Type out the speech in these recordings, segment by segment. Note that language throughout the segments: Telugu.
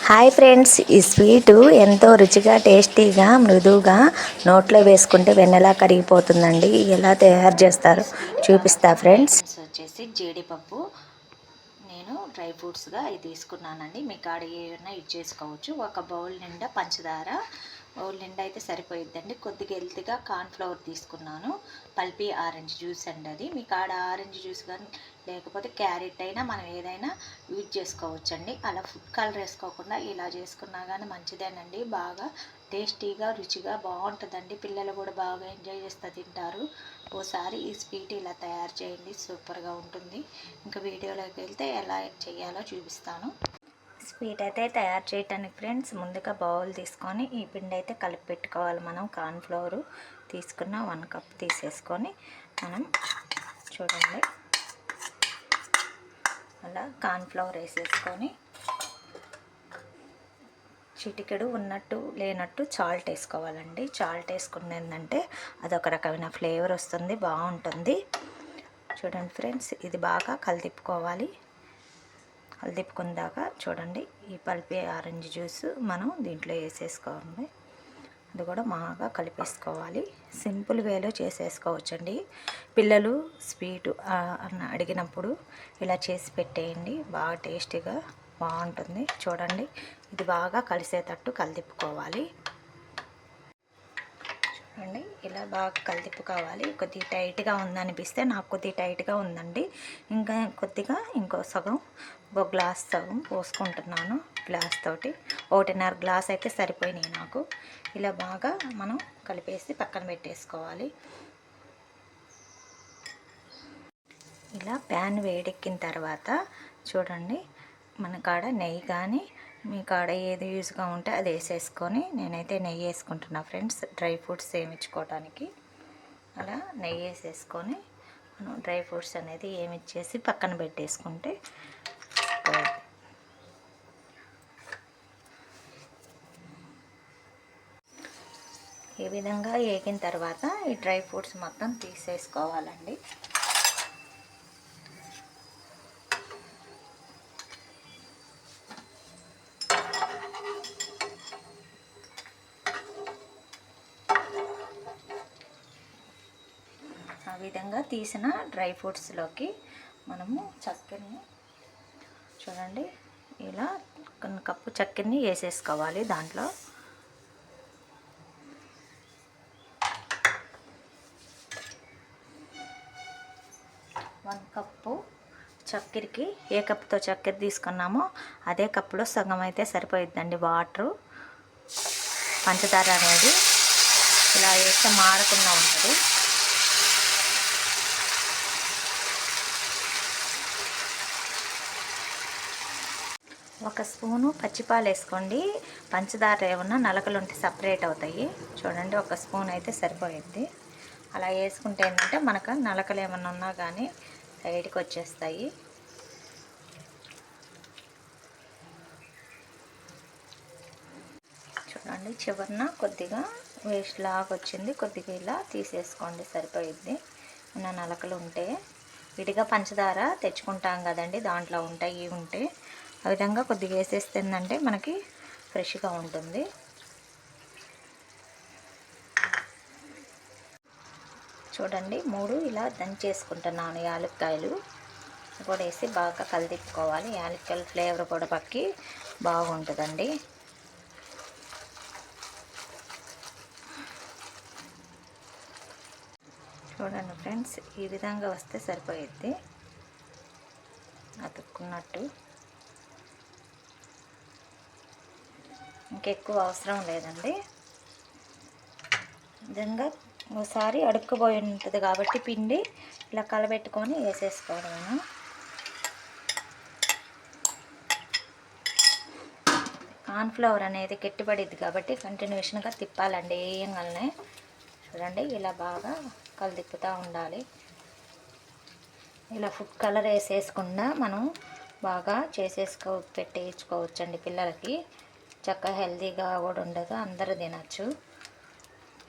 హాయ్ ఫ్రెండ్స్, ఈ స్వీటు ఎంతో రుచిగా టేస్టీగా మృదువుగా నోట్లో వేసుకుంటే వెన్నెలా కరిగిపోతుందండి. ఎలా తయారు చేస్తారో చూపిస్తా ఫ్రెండ్స్. వచ్చేసి జీడిపప్పు నేను డ్రై ఫ్రూట్స్గా ఇది తీసుకున్నానండి. మీ కాడ ఏమైనా యూజ్ చేసుకోవచ్చు. ఒక బౌల్ నిండా పంచదార, బౌల్ నిండా అయితే సరిపోయిద్దండి. కొద్దిగా హెల్తీగా కార్న్ఫ్లవర్ తీసుకున్నాను. పల్పీ ఆరెంజ్ జ్యూస్ అండి అది. మీ కాడ ఆరెంజ్ జ్యూస్ కానీ లేకపోతే క్యారెట్ అయినా మనం ఏదైనా యూజ్ చేసుకోవచ్చండి. అలా ఫుడ్ కలర్ వేసుకోకుండా ఇలా చేసుకున్నా కానీ మంచిదేనండి. బాగా టేస్టీగా రుచిగా బాగుంటుందండి. పిల్లలు కూడా బాగా ఎంజాయ్ చేస్తూ తింటారు. ఓసారి ఈ స్వీట్ ఇలా తయారు చేయండి, సూపర్గా ఉంటుంది. ఇంకా వీడియోలోకి వెళ్తే ఎలా చేయాలో చూపిస్తాను. స్వీట్ అయితే తయారు చేయటానికి ఫ్రెండ్స్ ముందుగా బౌల్ తీసుకొని ఈ పిండి అయితే కలిపి పెట్టుకోవాలి. మనం కార్న్ఫ్లవర్ తీసుకున్న 1 కప్ తీసేసుకొని మనం చూడండి అలా కార్న్ఫ్లవర్ వేసేసుకొని చిటికెడు ఉన్నట్టు లేనట్టు సాల్ట్ వేసుకోవాలండి. సాల్ట్ వేసుకునేందంటే అదొక రకమైన ఫ్లేవర్ వస్తుంది, బాగుంటుంది. చూడండి ఫ్రెండ్స్, ఇది బాగా కలిదిప్పుకోవాలి. కలిదిప్పుకుందాక చూడండి ఈ పల్పీ ఆరెంజ్ జ్యూస్ మనం దీంట్లో వేసేసుకోవాలి. అది కూడా బాగా కలిపేసుకోవాలి. సింపుల్ వేలో చేసేసుకోవచ్చండి. పిల్లలు స్వీటు అడిగినప్పుడు ఇలా చేసి పెట్టేయండి, బాగా టేస్టీగా బాగుంటుంది. చూడండి ఇది బాగా కలిసేటట్టు కలిదిప్పుకోవాలి. చూడండి ఇలా బాగా కలిదిప్పుకోవాలి. కొద్దిగా టైట్గా ఉందనిపిస్తే, నాకు కొద్దిగా టైట్గా ఉందండి. ఇంకా కొద్దిగా ఇంకో సగం, ఒక గ్లాస్ సగం పోసుకుంటున్నాను. గ్లాస్ తోటి 1.5 గ్లాస్ అయితే సరిపోయినాయి నాకు. ఇలా బాగా మనం కలిపేసి పక్కన పెట్టేసుకోవాలి. ఇలా ప్యాన్ వేడెక్కిన తర్వాత చూడండి మన కాడ నెయ్యి కానీ మీ కాడ ఏది యూజ్గా ఉంటే అది వేసేసుకొని, నేనైతే నెయ్యి వేసుకుంటున్నా ఫ్రెండ్స్ డ్రై ఫ్రూట్స్ వేయించుకోవడానికి. అలా నెయ్యి వేసేసుకొని మనం డ్రై ఫ్రూట్స్ అనేది ఏమిచ్చేసి పక్కన పెట్టేసుకుంటే ఈ విధంగా వేగిన తర్వాత ఈ డ్రై ఫ్రూట్స్ మొత్తం తీసేసుకోవాలండి. ఆ విధంగా తీసిన డ్రై ఫ్రూట్స్లోకి మనము చక్కెరని చూడండి ఇలా 1 కప్పు చక్కెరని వేసేసుకోవాలి. దాంట్లో 1 కప్పు చక్కెరకి ఏ కప్పుతో చక్కెర తీసుకున్నామో అదే కప్పులో సగం అయితే సరిపోయిద్దండి వాటరు. పంచదార అనేది ఇలా వేస్తే మారకుండా ఉంటుంది. ఒక స్పూను పచ్చిపాలు వేసుకోండి. పంచదార ఏమన్నా నలకలు ఉంటే సపరేట్ అవుతాయి. చూడండి 1 స్పూన్ అయితే సరిపోయింది. అలా వేసుకుంటే ఏంటంటే మనకు నలకలు ఏమన్నా ఉన్నా కానీ సైడ్కి వచ్చేస్తాయి. చూడండి చివరిన కొద్దిగా వేస్ట్ లాగా వచ్చింది. కొద్దిగా ఇలా తీసేసుకోండి, సరిపోయిద్ది. ఉన్న నలకలు ఉంటే విడిగా పంచదార తెచ్చుకుంటాం కదండి, దాంట్లో ఉంటాయి. ఉంటే ఆ విధంగా కొద్దిగా వేసేస్తుందంటే మనకి ఫ్రెష్గా ఉంటుంది. చూడండి 3 ఇలా దంచేసుకుంటున్నాను యాలక్కాయలు కూడా వేసి బాగా కలిదిప్పుకోవాలి. యాలక్కాయల ఫ్లేవర్ కూడా పక్కి బాగుంటుందండి. చూడండి ఫ్రెండ్స్, ఈ విధంగా వస్తే సరిపోయిద్ది, అతుక్కున్నట్టు. ఇంకెక్కువ అవసరం లేదండి. విధంగా ఒకసారి అడుక్కుపోయి ఉంటుంది కాబట్టి పిండి ఇలా కలబెట్టుకొని వేసేసుకోవడము. కార్న్ఫ్లవర్ అనేది గట్టిపడిద్ది కాబట్టి కంటిన్యూషన్గా తిప్పాలండి వేయంగానే. చూడండి ఇలా బాగా కలిదిప్పుతూ ఉండాలి. ఇలా ఫుడ్ కలర్ వేసేసుకుండా మనం బాగా పెట్టేసుకోవచ్చండి పిల్లలకి. చక్కగా హెల్తీగా కూడా ఉండదు, అందరూ తినచ్చు.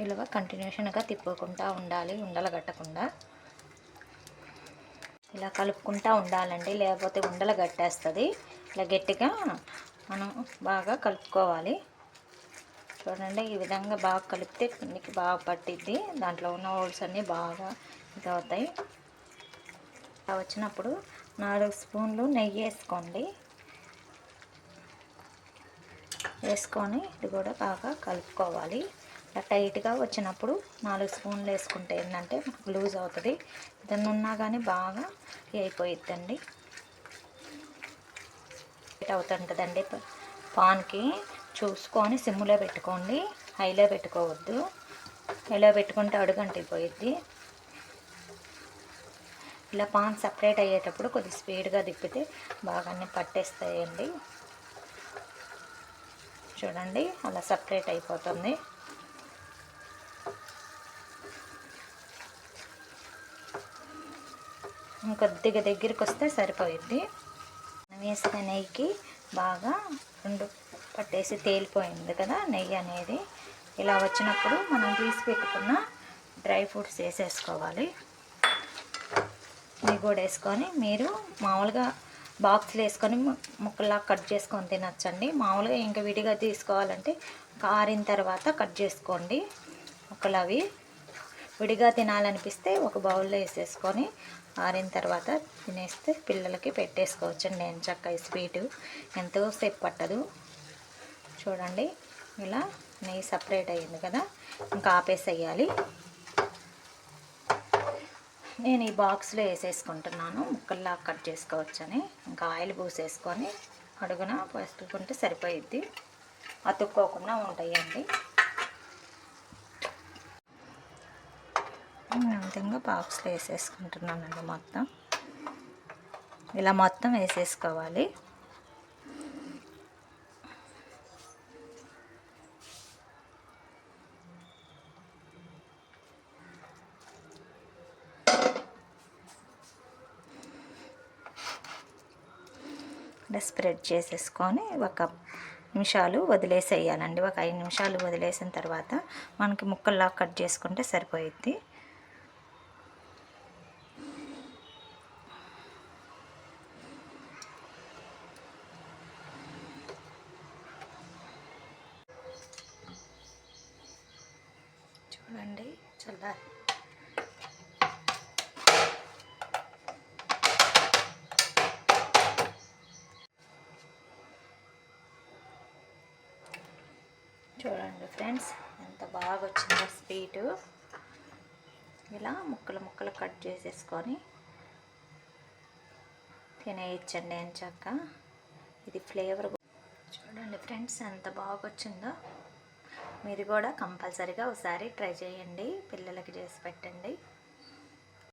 ఇలా కంటిన్యూషన్గా తిప్పుకుంటూ ఉండాలి, ఉండలు కట్టకుండా. ఇలా కలుపుకుంటూ ఉండాలండి, లేకపోతే ఉండలు కట్టేస్తుంది. ఇలా గట్టిగా మనం బాగా కలుపుకోవాలి. చూడండి, ఈ విధంగా బాగా కలిపితే పిండికి బాగా పట్టిద్ది. దాంట్లో ఉన్న హోల్స్ అన్నీ బాగా ఇదవుతాయి. అలా వచ్చినప్పుడు 4 స్పూన్లు నెయ్యి వేసుకోండి. వేసుకొని ఇది కూడా బాగా కలుపుకోవాలి. టైట్గా వచ్చినప్పుడు 4 స్పూన్లు వేసుకుంటే ఏంటంటే మనకు లూజ్ అవుతుంది. ఏదన్నా ఉన్నా కానీ బాగా అయిపోయిద్దండి. అవుతుంటుందండి. పాన్కి చూసుకొని సిమ్లో పెట్టుకోండి, హైలో పెట్టుకోవద్దు. హైలో పెట్టుకుంటే అడుగంటిపోయిద్ది. ఇలా పాన్ సపరేట్ అయ్యేటప్పుడు కొద్దిగా స్పీడ్గా తిప్పితే బాగా అన్నీ పట్టేస్తాయండి. చూడండి, అలా సపరేట్ అయిపోతుంది. ఇంకొద్దిగా దగ్గరికి వస్తే సరిపోయిద్ది. వేసిన నెయ్యికి బాగా రెండు పట్టేసి తేలిపోయింది కదా నెయ్యి అనేది. ఇలా వచ్చినప్పుడు మనం తీసి పెట్టుకున్న డ్రై ఫ్రూట్స్ వేసేసుకోవాలి. ఇవి కూడా వేసుకొని మీరు మామూలుగా బాక్స్లో వేసుకొని ముక్కలా కట్ చేసుకొని తినచ్చండి. మామూలుగా ఇంకా విడిగా తీసుకోవాలంటే కారిన తర్వాత కట్ చేసుకోండి. ముక్కలు అవి విడిగా తినాలనిపిస్తే ఒక బౌల్లో వేసేసుకొని ఆరిన తర్వాత తినేస్తే పిల్లలకి పెట్టేసుకోవచ్చండి. నేను చక్కగా స్వీటు ఎంతో సేపు పట్టదు. చూడండి, ఇలా నెయ్యి సపరేట్ అయ్యింది కదా, ఇంకా ఆపేసేయాలి. నేను ఈ బాక్స్లో వేసేసుకుంటున్నాను. ముక్కల్లా కట్ చేసుకోవచ్చని. ఇంకా ఆయిల్ పూసేసుకొని అడుగున వేసుకుంటే సరిపోయిద్ది. అతుక్కోకుండా ఉంటాయండి. విధంగా బాక్స్లో వేసేసుకుంటున్నానండి. మొత్తం ఇలా మొత్తం వేసేసుకోవాలి. స్ప్రెడ్ చేసేసుకొని ఒక నిమిషాలు వదిలేసేయాలండి. ఒక 5 నిమిషాలు వదిలేసిన తర్వాత మనకి ముక్కల్లా కట్ చేసుకుంటే సరిపోయిద్ది. చూడండి, చల్లారి చూడండి ఫ్రెండ్స్, ఎంత బాగా వచ్చిందో స్వీటు. ఇలా ముక్కలు ముక్కలు కట్ చేసేసుకొని తినేయచ్చండి ఎంచక్క. ఇది ఫ్లేవర్. చూడండి ఫ్రెండ్స్, ఎంత బాగా వచ్చిందో. మీరు కూడా కంపల్సరీగా ఒకసారి ట్రై చేయండి, పిల్లలకి చేసి పెట్టండి.